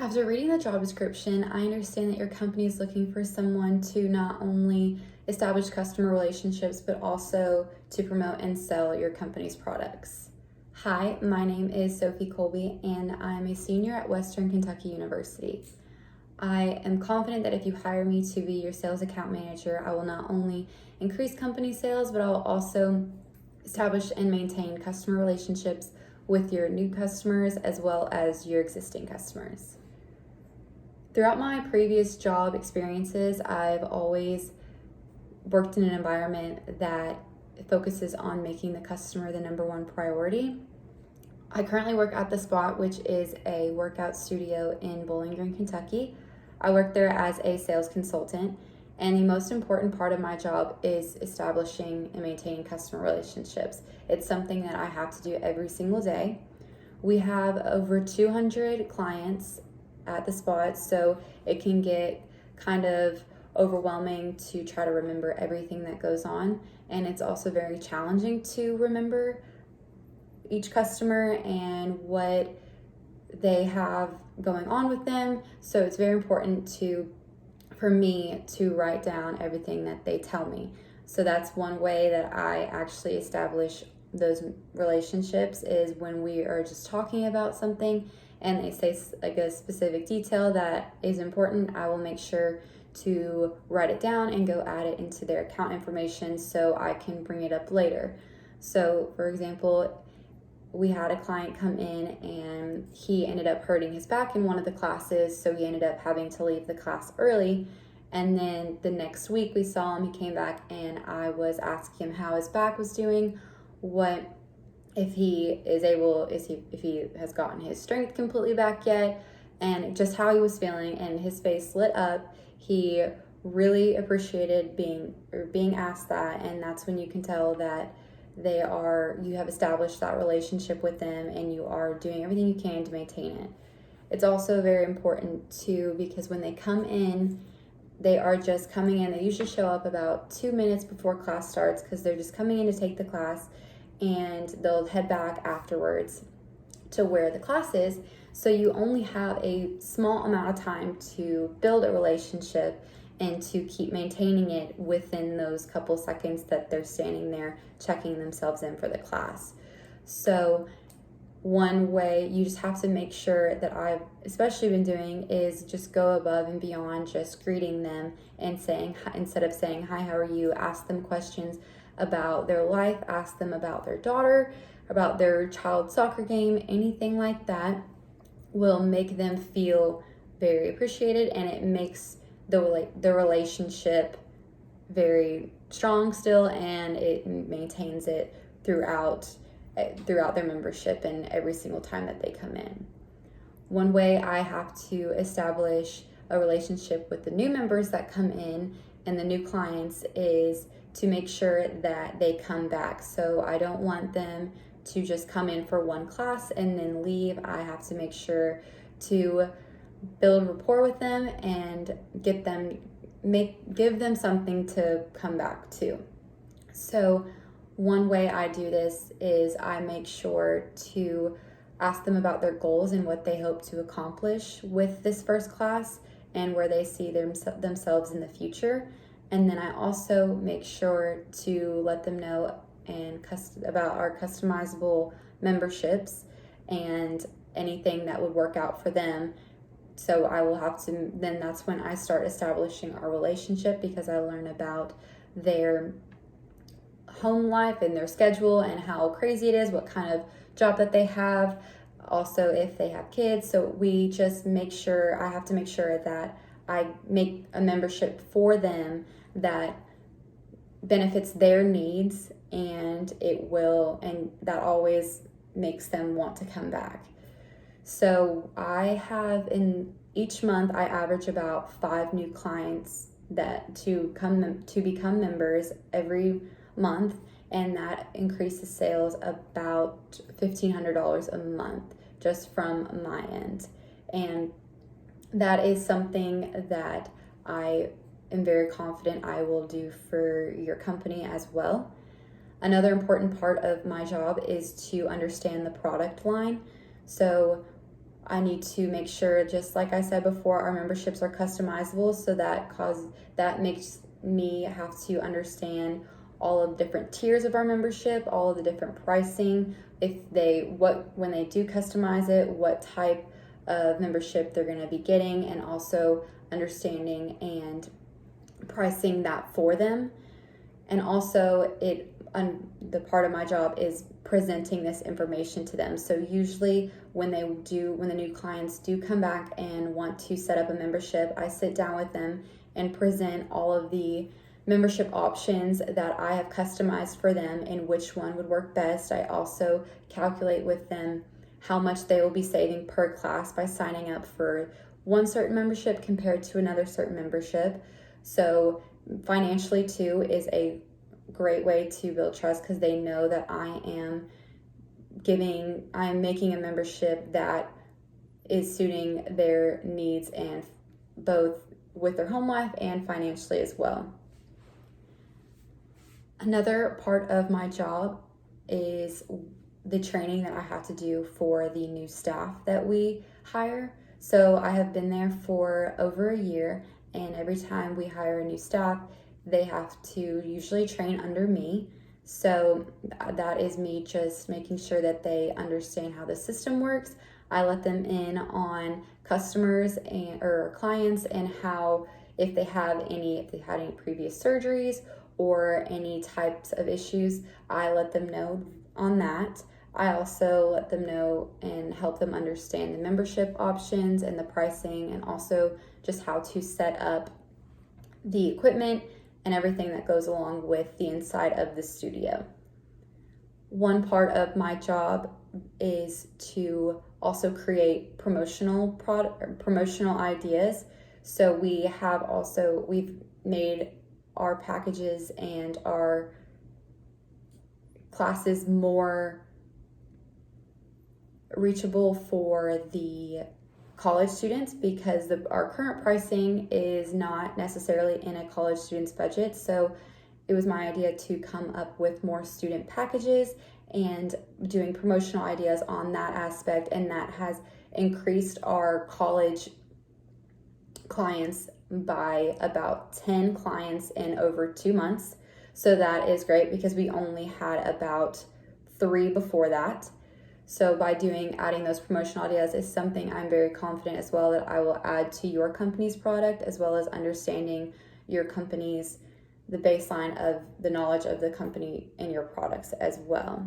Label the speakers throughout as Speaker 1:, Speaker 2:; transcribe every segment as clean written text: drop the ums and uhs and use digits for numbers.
Speaker 1: After reading the job description, I understand that your company is looking for someone to not only establish customer relationships, but also to promote and sell your company's products. Hi, my name is Sophie Colby, and I'm a senior at Western Kentucky University. I am confident that if you hire me to be your sales account manager, I will not only increase company sales, but I will also establish and maintain customer relationships with your new customers as well as your existing customers. Throughout my previous job experiences, I've always worked in an environment that focuses on making the customer the number one priority. I currently work at The Spot, which is a workout studio in Bowling Green, Kentucky. I work there as a sales consultant, and the most important part of my job is establishing and maintaining customer relationships. It's something that I have to do every single day. We have over 200 clients at The Spot, so it can get kind of overwhelming to try to remember everything that goes on, and it's also very challenging to remember each customer and what they have going on with them. So it's very important for me to write down everything that they tell me. So that's one way that I actually establish those relationships, is when we are just talking about something and they say like a specific detail that is important, I will make sure to write it down and go add it into their account information so I can bring it up later. So for example, we had a client come in and he ended up hurting his back in one of the classes, so he ended up having to leave the class early. And then the next week we saw him, he came back and I was asking him how his back was doing, if he has gotten his strength completely back yet, and just how he was feeling, and his face lit up. He really appreciated being asked that, and that's when you can tell that you have established that relationship with them and you are doing everything you can to maintain it. It's also very important too, because when they come in, they are just coming in. They usually show up about 2 minutes before class starts because they're just coming in to take the class, and they'll head back afterwards to where the class is. So you only have a small amount of time to build a relationship and to keep maintaining it within those couple seconds that they're standing there checking themselves in for the class. So one way you just have to make sure, that I've especially been doing, is just go above and beyond just greeting them and saying, instead of saying, "Hi, how are you?" ask them questions about their life, ask them about their daughter, about their child's soccer game, anything like that will make them feel very appreciated, and it makes the relationship very strong still, and it maintains it throughout their membership and every single time that they come in. One way I have to establish a relationship with the new members that come in and the new clients is to make sure that they come back. So I don't want them to just come in for one class and then leave. I have to make sure to build rapport with them and give them something to come back to. So one way I do this is I make sure to ask them about their goals and what they hope to accomplish with this first class and where they see themselves in the future. And then I also make sure to let them know about our customizable memberships and anything that would work out for them. So then that's when I start establishing our relationship, because I learn about their home life and their schedule and how crazy it is, what kind of job that they have, also if they have kids. So I have to make sure that I make a membership for them that benefits their needs, and that always makes them want to come back. So in each month, I average about 5 new clients to become members every month, and that increases sales about $1,500 a month just from my end. And that is something that I am very confident I will do for your company as well. Another important part of my job is to understand the product line. So I need to make sure, just like I said before, our memberships are customizable, so that makes me have to understand all of the different tiers of our membership, all of the different pricing, when they do customize it, what type of membership they're going to be getting, and also understanding and pricing that for them. And also the part of my job is presenting this information to them. So usually when the new clients do come back and want to set up a membership, I sit down with them and present all of the membership options that I have customized for them and which one would work best. I also calculate with them how much they will be saving per class by signing up for one certain membership compared to another certain membership. So financially too is a great way to build trust, because they know that I am making a membership that is suiting their needs, and both with their home life and financially as well. Another part of my job is the training that I have to do for the new staff that we hire. So I have been there for over a year, and every time we hire a new staff, they have to usually train under me. So that is me just making sure that they understand how the system works. I let them in on customers or clients, and how if they had any previous surgeries or any types of issues, I let them know on that. I also let them know and help them understand the membership options and the pricing, and also just how to set up the equipment and everything that goes along with the inside of the studio. One part of my job is to also create promotional ideas. So we've made our packages and our classes more reachable for the college students, because our current pricing is not necessarily in a college student's budget. So it was my idea to come up with more student packages and doing promotional ideas on that aspect, and that has increased our college clients by about 10 clients in over 2 months. So that is great, because we only had about 3 before that. So by adding those promotional ideas is something I'm very confident as well that I will add to your company's product, as well as understanding your company's, the baseline of the knowledge of the company and your products as well.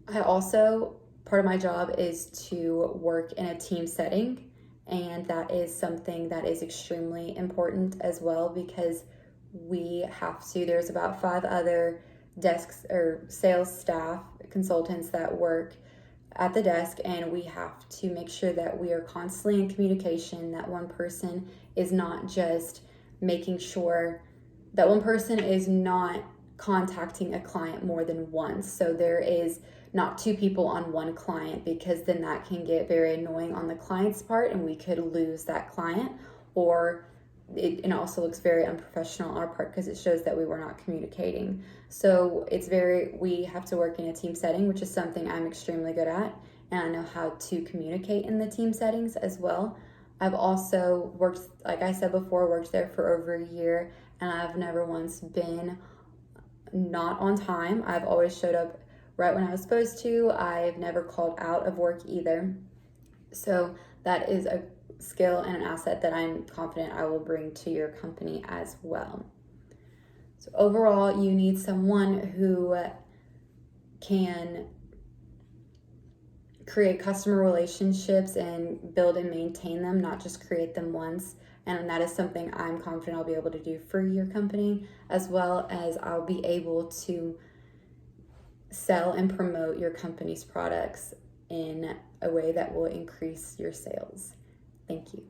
Speaker 1: Part of my job is to work in a team setting, and that is something that is extremely important as well, because there's about 5 other desks or sales staff consultants that work at the desk, and we have to make sure that we are constantly in communication, that one person is not just making sure that one person is not contacting a client more than once. So there is not 2 people on one client, because then that can get very annoying on the client's part and we could lose that client, or it also looks very unprofessional on our part because it shows that we were not communicating. So we have to work in a team setting, which is something I'm extremely good at, and I know how to communicate in the team settings as well. I've also worked, like I said before, worked there for over a year, and I've never once been not on time. I've always showed up right when I was supposed to. I've never called out of work either. So that is a skill and an asset that I'm confident I will bring to your company as well. So overall, you need someone who can create customer relationships and build and maintain them, not just create them once. And that is something I'm confident I'll be able to do for your company, as well as I'll be able to sell and promote your company's products in a way that will increase your sales. Thank you.